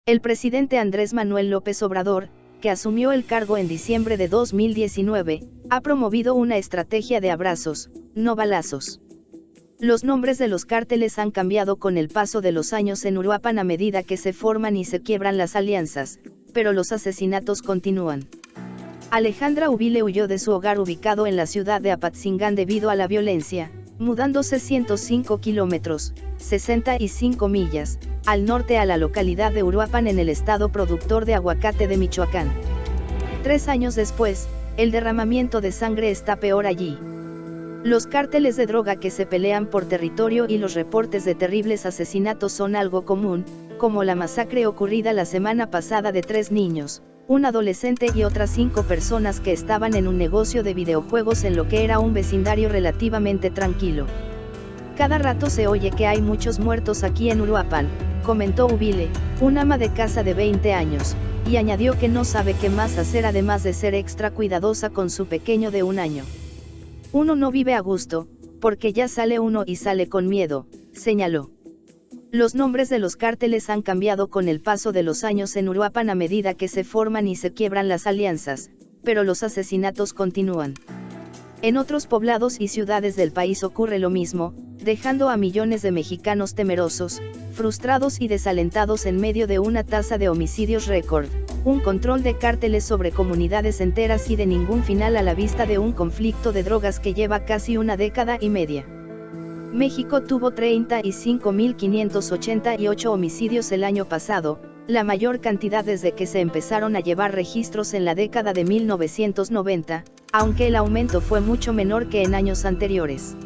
El presidente Andrés Manuel López Obrador, que asumió el cargo en diciembre de 2019, ha promovido una estrategia de abrazos, no balazos. Los nombres de los cárteles han cambiado con el paso de los años en Uruapan a medida que se forman y se quiebran las alianzas, pero los asesinatos continúan. Alejandra Ubile huyó de su hogar ubicado en la ciudad de Apatzingán debido a la violencia, mudándose 105 kilómetros, 65 millas, al norte a la localidad de Uruapan en el estado productor de aguacate de Michoacán. 3 años después, el derramamiento de sangre está peor allí. Los cárteles de droga que se pelean por territorio y los reportes de terribles asesinatos son algo común, como la masacre ocurrida la semana pasada de 3 niños, un adolescente y otras 5 personas que estaban en un negocio de videojuegos en lo que era un vecindario relativamente tranquilo. Cada rato se oye que hay muchos muertos aquí en Uruapan, comentó Ubile, un ama de casa de 20 años, y añadió que no sabe qué más hacer además de ser extra cuidadosa con su pequeño de 1 año. Uno no vive a gusto, porque ya sale uno y sale con miedo, señaló. Los nombres de los cárteles han cambiado con el paso de los años en Uruapan a medida que se forman y se quiebran las alianzas, pero los asesinatos continúan. En otros poblados y ciudades del país ocurre lo mismo, dejando a millones de mexicanos temerosos, frustrados y desalentados en medio de una tasa de homicidios récord, un control de cárteles sobre comunidades enteras y de ningún final a la vista de un conflicto de drogas que lleva casi 1 década y media. México tuvo 35.588 homicidios el año pasado, la mayor cantidad desde que se empezaron a llevar registros en la década de 1990, aunque el aumento fue mucho menor que en años anteriores.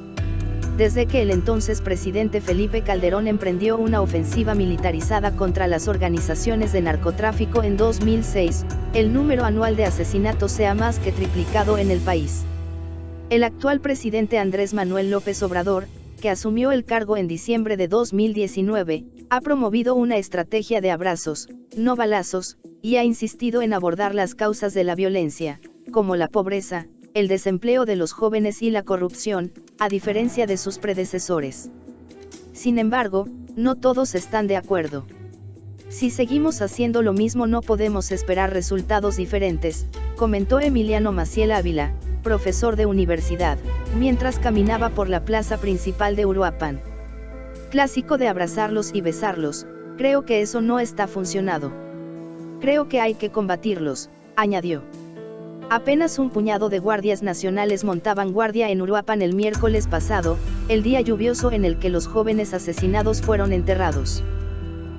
Desde que el entonces presidente Felipe Calderón emprendió una ofensiva militarizada contra las organizaciones de narcotráfico en 2006, el número anual de asesinatos se ha más que triplicado en el país. El actual presidente Andrés Manuel López Obrador, que asumió el cargo en diciembre de 2019, ha promovido una estrategia de abrazos, no balazos, y ha insistido en abordar las causas de la violencia, como la pobreza, el desempleo de los jóvenes y la corrupción, a diferencia de sus predecesores. Sin embargo, no todos están de acuerdo. Si seguimos haciendo lo mismo no podemos esperar resultados diferentes, comentó Emiliano Maciel Ávila, profesor de universidad, mientras caminaba por la plaza principal de Uruapan. Clásico de abrazarlos y besarlos, creo que eso no está funcionando. Creo que hay que combatirlos, añadió. Apenas un puñado de guardias nacionales montaban guardia en Uruapan el miércoles pasado, el día lluvioso en el que los jóvenes asesinados fueron enterrados.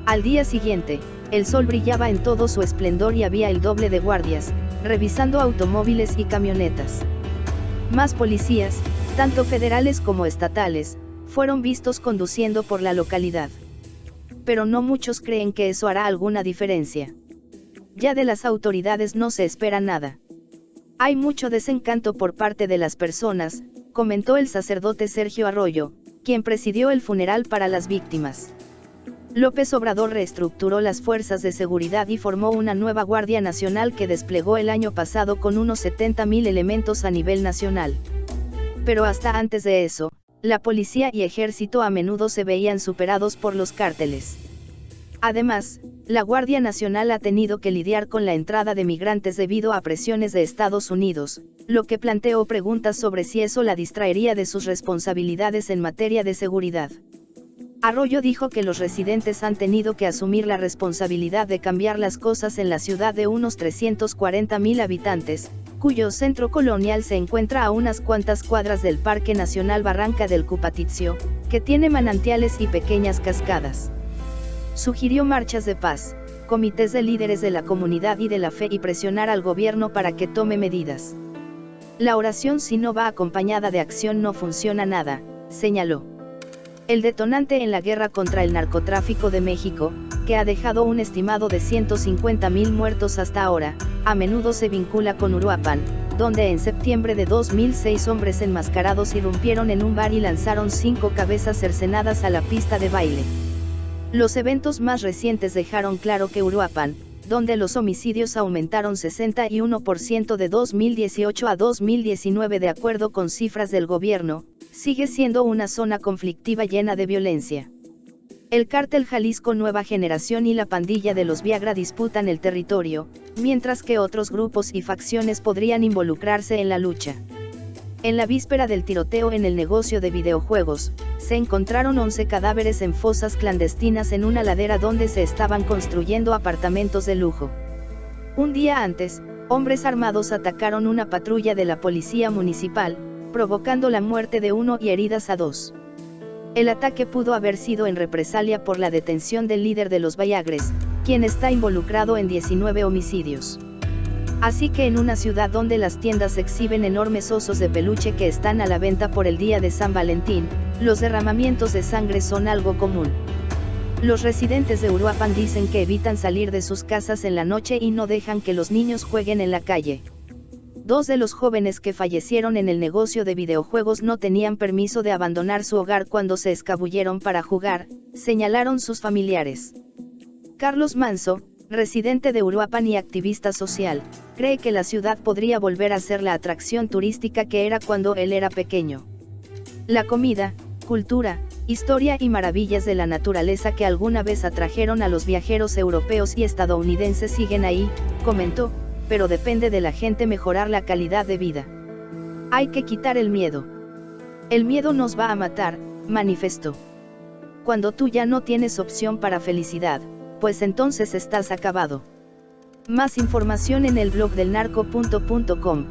Al día siguiente, el sol brillaba en todo su esplendor y había el doble de guardias, revisando automóviles y camionetas. Más policías, tanto federales como estatales, fueron vistos conduciendo por la localidad. Pero no muchos creen que eso hará alguna diferencia. Ya de las autoridades no se espera nada. Hay mucho desencanto por parte de las personas, comentó el sacerdote Sergio Arroyo, quien presidió el funeral para las víctimas. López Obrador reestructuró las fuerzas de seguridad y formó una nueva Guardia Nacional que desplegó el año pasado con unos 70.000 elementos a nivel nacional. Pero hasta antes de eso, la policía y ejército a menudo se veían superados por los cárteles. Además, la Guardia Nacional ha tenido que lidiar con la entrada de migrantes debido a presiones de Estados Unidos, lo que planteó preguntas sobre si eso la distraería de sus responsabilidades en materia de seguridad. Arroyo dijo que los residentes han tenido que asumir la responsabilidad de cambiar las cosas en la ciudad de unos 340.000 habitantes, cuyo centro colonial se encuentra a unas cuantas cuadras del Parque Nacional Barranca del Cupatizio, que tiene manantiales y pequeñas cascadas. Sugirió marchas de paz, comités de líderes de la comunidad y de la fe y presionar al gobierno para que tome medidas. La oración si no va acompañada de acción no funciona nada, señaló. El detonante en la guerra contra el narcotráfico de México, que ha dejado un estimado de 150.000 muertos hasta ahora, a menudo se vincula con Uruapan, donde en septiembre de 2006 hombres enmascarados irrumpieron en un bar y lanzaron 5 cabezas cercenadas a la pista de baile. Los eventos más recientes dejaron claro que Uruapan, donde los homicidios aumentaron 61% de 2018 a 2019 de acuerdo con cifras del gobierno, sigue siendo una zona conflictiva llena de violencia. El cártel Jalisco Nueva Generación y la pandilla de los Viagra disputan el territorio, mientras que otros grupos y facciones podrían involucrarse en la lucha. En la víspera del tiroteo en el negocio de videojuegos, se encontraron 11 cadáveres en fosas clandestinas en una ladera donde se estaban construyendo apartamentos de lujo. Un día antes, hombres armados atacaron una patrulla de la policía municipal, provocando la muerte de 1 y heridas a 2. El ataque pudo haber sido en represalia por la detención del líder de los Viagres, quien está involucrado en 19 homicidios. Así que en una ciudad donde las tiendas exhiben enormes osos de peluche que están a la venta por el día de San Valentín, los derramamientos de sangre son algo común. Los residentes de Uruapan dicen que evitan salir de sus casas en la noche y no dejan que los niños jueguen en la calle. 2 de los jóvenes que fallecieron en el negocio de videojuegos no tenían permiso de abandonar su hogar cuando se escabulleron para jugar, señalaron sus familiares. Carlos Manso, residente de Uruapan y activista social, cree que la ciudad podría volver a ser la atracción turística que era cuando él era pequeño. La comida, cultura, historia y maravillas de la naturaleza que alguna vez atrajeron a los viajeros europeos y estadounidenses siguen ahí, comentó, pero depende de la gente mejorar la calidad de vida. Hay que quitar el miedo. El miedo nos va a matar, manifestó. Cuando tú ya no tienes opción para felicidad, pues entonces estás acabado. Más información en el blog del narco.com.